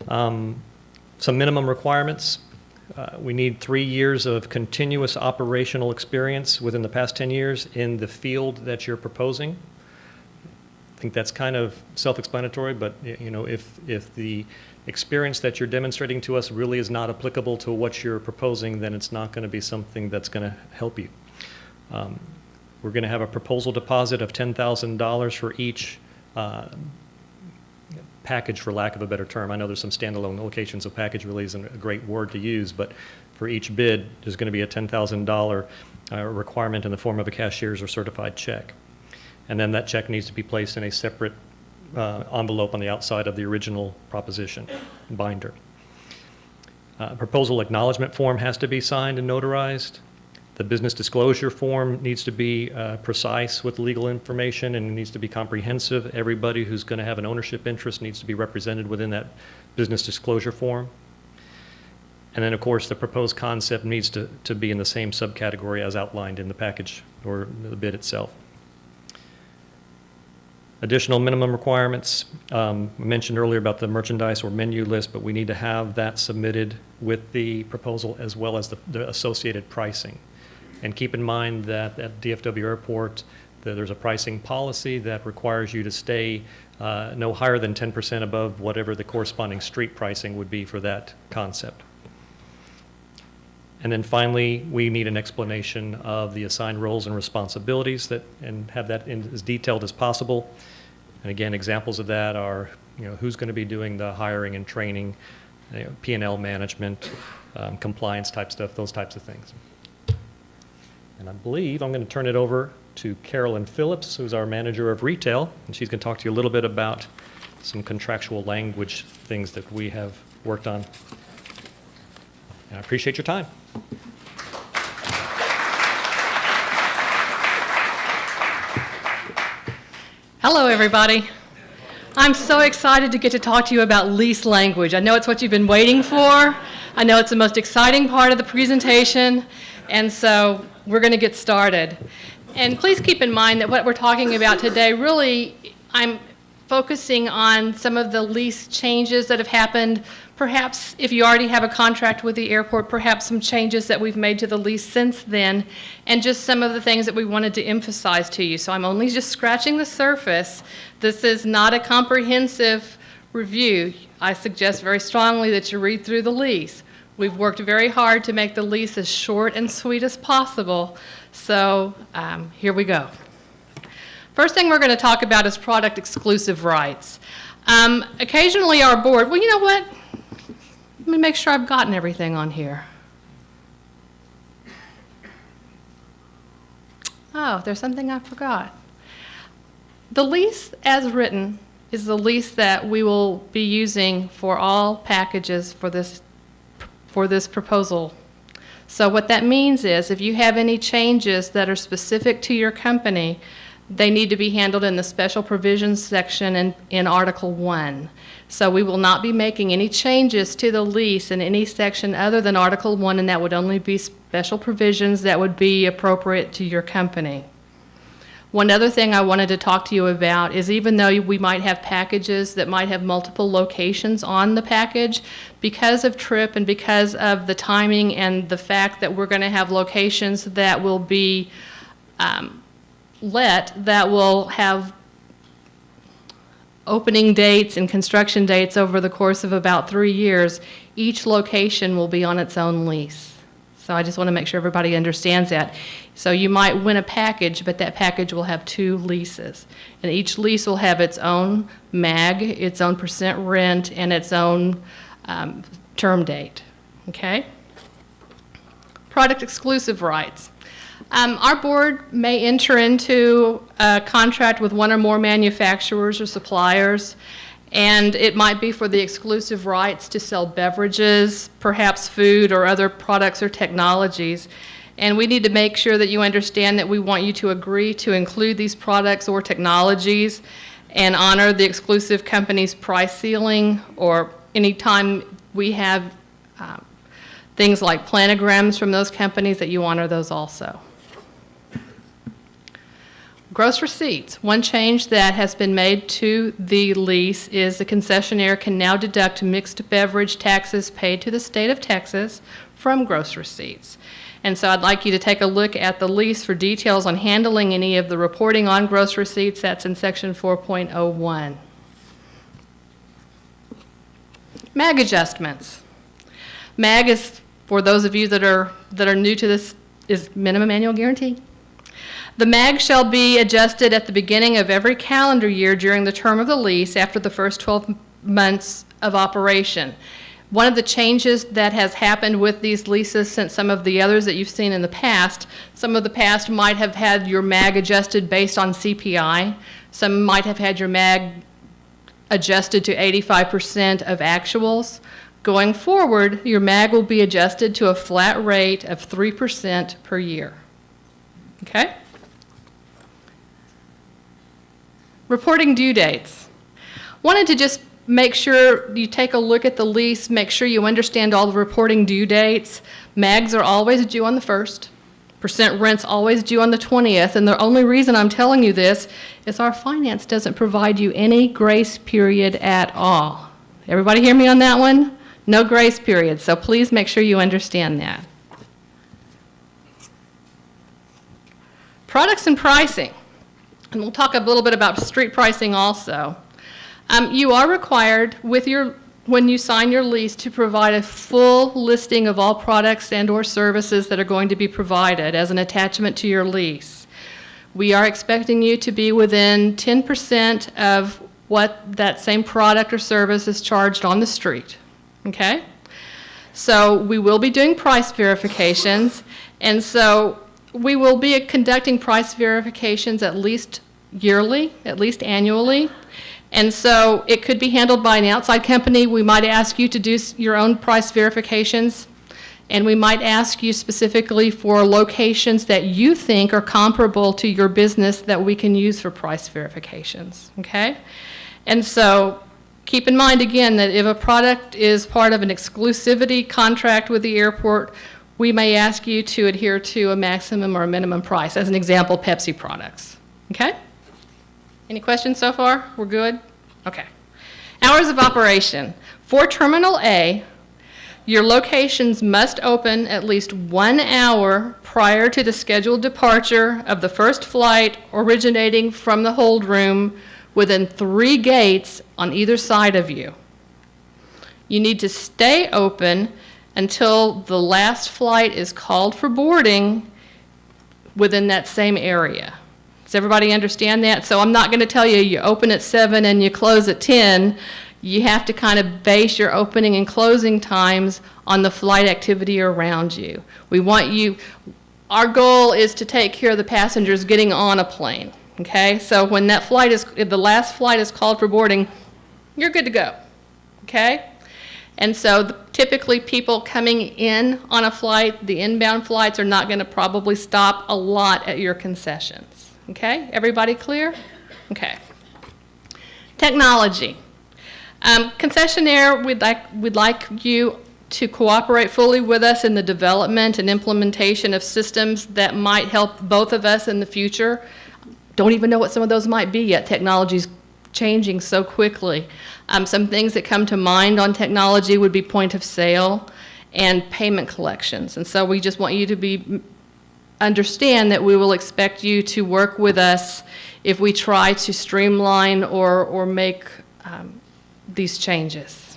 Some minimum requirements. We need 3 years of continuous operational experience within the past 10 years in the field that you're proposing. I think that's kind of self-explanatory, but you know, if the experience that you're demonstrating to us really is not applicable to what you're proposing, then it's not going to be something that's going to help you. We're going to have a proposal deposit of $10,000 for each package, for lack of a better term. I know there's some standalone locations, so package really isn't a great word to use, but for each bid, there's going to be a $10,000 requirement in the form of a cashier's or certified check. And then that check needs to be placed in a separate envelope on the outside of the original proposition binder. Proposal acknowledgement form has to be signed and notarized. The business disclosure form needs to be precise with legal information, and it needs to be comprehensive. Everybody who's going to have an ownership interest needs to be represented within that business disclosure form. And then, of course, the proposed concept needs to be in the same subcategory as outlined in the package or the bid itself. Additional minimum requirements. I mentioned earlier about the merchandise or menu list, but we need to have that submitted with the proposal as well as the associated pricing. And keep in mind that at DFW Airport, there's a pricing policy that requires you to stay no higher than 10% above whatever the corresponding street pricing would be for that concept. And then finally, we need an explanation of the assigned roles and responsibilities and have that in as detailed as possible. And again, examples of that are, you know, who's going to be doing the hiring and training, you know, P&L management, compliance type stuff, those types of things. And I believe I'm going to turn it over to Carolyn Phillips, who's our manager of retail, and she's going to talk to you a little bit about some contractual language things that we have worked on. And I appreciate your time. Hello, everybody. I'm so excited to get to talk to you about lease language. I know it's what you've been waiting for. I know it's the most exciting part of the presentation, and so we're going to get started. And please keep in mind that what we're talking about today, really, I'm focusing on some of the lease changes that have happened. Perhaps if you already have a contract with the airport, perhaps some changes that we've made to the lease since then, and just some of the things that we wanted to emphasize to you. So I'm only just scratching the surface. This is not a comprehensive review. I suggest very strongly that you read through the lease. We've worked very hard to make the lease as short and sweet as possible. So here we go. First thing we're going to talk about is product exclusive rights. Occasionally our board, well, you know what? Let me make sure I've gotten everything on here. Oh, there's something I forgot. The lease as written is the lease that we will be using for all packages for this proposal. So what that means is if you have any changes that are specific to your company, they need to be handled in the special provisions section in Article 1. So we will not be making any changes to the lease in any section other than Article 1, and that would only be special provisions that would be appropriate to your company. One other thing I wanted to talk to you about is even though we might have packages that might have multiple locations on the package, because of TRIP and because of the timing and the fact that we're going to have locations that will be that will have opening dates and construction dates over the course of about 3 years, each location will be on its own lease. So I just want to make sure everybody understands that. So you might win a package, but that package will have 2 leases. And each lease will have its own MAG, its own percent rent, and its own term date. Okay? Product exclusive rights. Our board may enter into a contract with one or more manufacturers or suppliers, and it might be for the exclusive rights to sell beverages, perhaps food or other products or technologies. And we need to make sure that you understand that we want you to agree to include these products or technologies and honor the exclusive company's price ceiling, or anytime we have things like planograms from those companies, that you honor those also. Gross receipts. One change that has been made to the lease is the concessionaire can now deduct mixed beverage taxes paid to the state of Texas from gross receipts. And so I'd like you to take a look at the lease for details on handling any of the reporting on gross receipts. That's in section 4.01. MAG adjustments. MAG is, for those of you that are new to this, is minimum annual guarantee. The MAG shall be adjusted at the beginning of every calendar year during the term of the lease after the first 12 months of operation. One of the changes that has happened with these leases since some of the others that you've seen in the past, some of the past might have had your MAG adjusted based on CPI. Some might have had your MAG adjusted to 85% of actuals. Going forward, your MAG will be adjusted to a flat rate of 3% per year. Okay? Reporting due dates. Wanted to just make sure you take a look at the lease, make sure you understand all the reporting due dates. MAGs are always due on the 1st. Percent rent's always due on the 20th, and the only reason I'm telling you this is our finance doesn't provide you any grace period at all. Everybody hear me on that one? No grace period, so please make sure you understand that. Products and pricing. And we'll talk a little bit about street pricing also. You are required when you sign your lease to provide a full listing of all products and/or services that are going to be provided as an attachment to your lease. We are expecting you to be within 10% of what that same product or service is charged on the street. Okay? So we will be doing price verifications, and so we will be conducting price verifications at least yearly, at least annually. And so it could be handled by an outside company. We might ask you to do your own price verifications, and we might ask you specifically for locations that you think are comparable to your business that we can use for price verifications, okay? And so keep in mind, again, that if a product is part of an exclusivity contract with the airport, we may ask you to adhere to a maximum or a minimum price. As an example, Pepsi products, okay? Any questions so far? We're good? Okay. Hours of operation. For Terminal A, your locations must open at least 1 hour prior to the scheduled departure of the first flight originating from the hold room within 3 gates on either side of you. You need to stay open until the last flight is called for boarding within that same area. Does everybody understand that? So I'm not going to tell you you open at 7 and you close at 10. You have to kind of base your opening and closing times on the flight activity around you. Our goal is to take care of the passengers getting on a plane, okay? So when if the last flight is called for boarding, you're good to go, okay? And so typically people coming in on a flight, the inbound flights are not going to probably stop a lot at your concessions. Okay, everybody clear? Okay. Technology. Concessionaire, we'd like you to cooperate fully with us in the development and implementation of systems that might help both of us in the future. Don't even know what some of those might be yet. Technology's changing so quickly. Some things that come to mind on technology would be point of sale and payment collections. And so we just want you to understand that we will expect you to work with us if we try to streamline or make these changes.